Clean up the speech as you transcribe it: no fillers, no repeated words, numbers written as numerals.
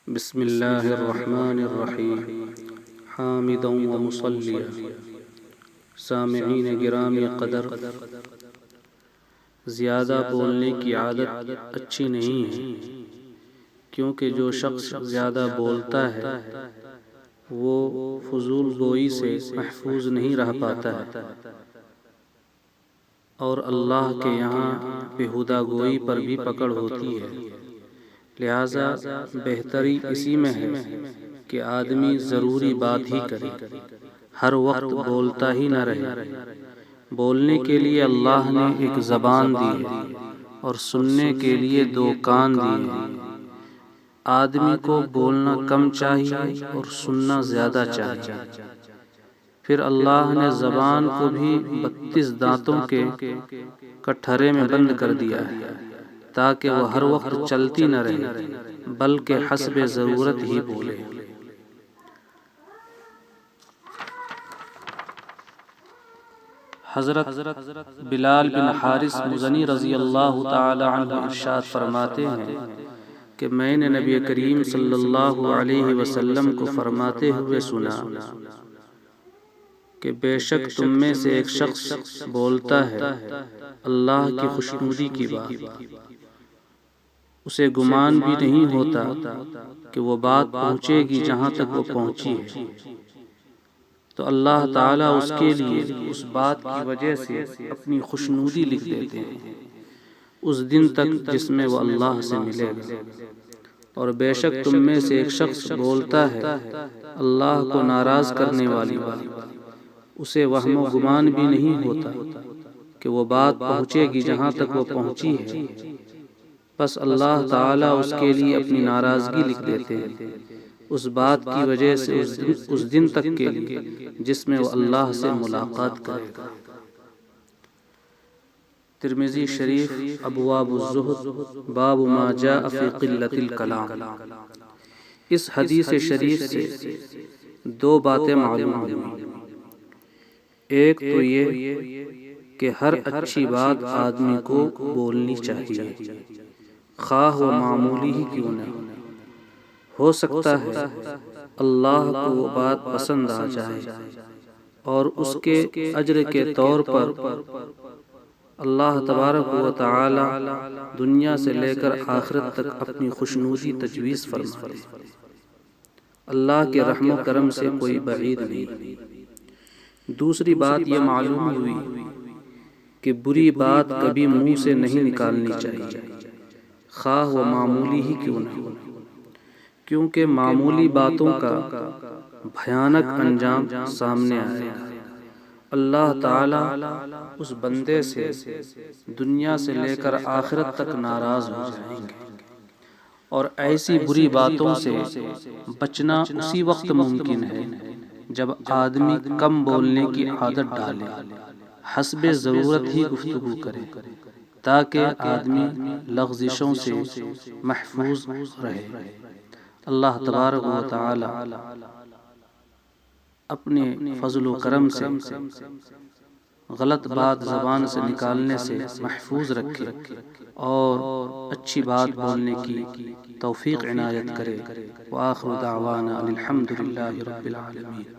بسم اللہ الرحمن الرحیم حامدا و مصلیا۔ سامعین گرامی قدر، زیادہ بولنے کی عادت اچھی نہیں ہے، کیونکہ جو شخص زیادہ بولتا ہے وہ فضول گوئی سے محفوظ نہیں رہ پاتا ہے، اور اللہ کے یہاں بیہودہ گوئی پر بھی پکڑ ہوتی ہے۔ لہذا بہتری اسی میں ہے کہ آدمی ضروری بات ہی کرے، ہر وقت بولتا ہی نہ رہے۔ بولنے کے لیے اللہ نے ایک زبان دی ہے اور سننے کے لیے دو کان دیے ہیں۔ آدمی کو بولنا کم چاہیے اور سننا زیادہ چاہیے۔ پھر اللہ نے زبان کو بھی 32 دانتوں کے کٹہرے میں بند کر دیا ہے تاکہ وہ ہر وقت چلتی نہ رہے بلکہ حسب ضرورت ہی بولے۔ حضرت بلال بن حارث مزنی رضی اللہ تعالی عنہ ارشاد فرماتے ہیں کہ میں نے نبی کریم صلی اللہ علیہ وسلم کو فرماتے ہوئے سنا کہ بے شک تم میں سے ایک شخص بولتا ہے اللہ کی خوشنودی کی بات، اسے گمان بھی نہیں ہوتا کہ وہ بات پہنچے گی جہاں تک وہ پہنچی ہے، تو اللہ تعالیٰ اس کے لیے اس بات کی وجہ سے اپنی خوشنودی لکھ دیتے ہیں اس دن تک جس میں وہ اللہ سے ملے گا۔ اور بے شک تم میں سے ایک شخص بولتا ہے اللہ کو ناراض کرنے والی بات، اسے وہم و گمان بھی نہیں ہوتا کہ وہ بات پہنچے گی جہاں تک وہ پہنچی ہے، بس اللہ تعالیٰ اس کے لیے اپنی ناراضگی لکھ دیتے ہیں اس بات کی وجہ سے اس دن تک کے لیے جس میں وہ اللہ سے ملاقات کرے گا۔ ترمذی شریف ابواب الزہد باب ما جاء فی قلۃ الکلام۔ اس حدیث شریف سے دو باتیں معلوم ہوئی۔ ایک تو یہ کہ ہر اچھی بات آدمی کو بولنی چاہیے، خواہ وہ معمولی ہی کیوں نہ ہو سکتا ہے اللہ کو وہ بات پسند آ جائے اور اس کے اجر کے طور پر اللہ تبارک و تعالی دنیا سے لے کر آخرت تک اپنی خوشنودی تجویز فرمائے۔ اللہ کے رحم و کرم سے کوئی بعید نہیں۔ دوسری بات یہ معلوم ہوئی کہ بری بات کبھی منہ سے نہیں نکالنی چاہیے، خواہ وہ معمولی ہی کیوں نہ ہو، کیونکہ معمولی باتوں کا بھیانک انجام سامنے آئے گا۔ اللہ تعالیٰ اس بندے سے دنیا سے لے کر آخرت تک ناراض ہو جائیں گے، اور ایسی بری باتوں سے بچنا اسی وقت ممکن ہے جب آدمی کم بولنے کی عادت ڈالے، حسب ضرورت ہی گفتگو کرے تاکہ آدمی لغزشوں سے محفوظ رہے۔ اللہ تبارک و تعالی اپنے فضل و کرم سے غلط بات زبان سے نکالنے سے محفوظ رکھے اور اچھی بات بولنے کی توفیق عنایت کرے۔ وآخر دعوانا الحمد للہ رب العالمین۔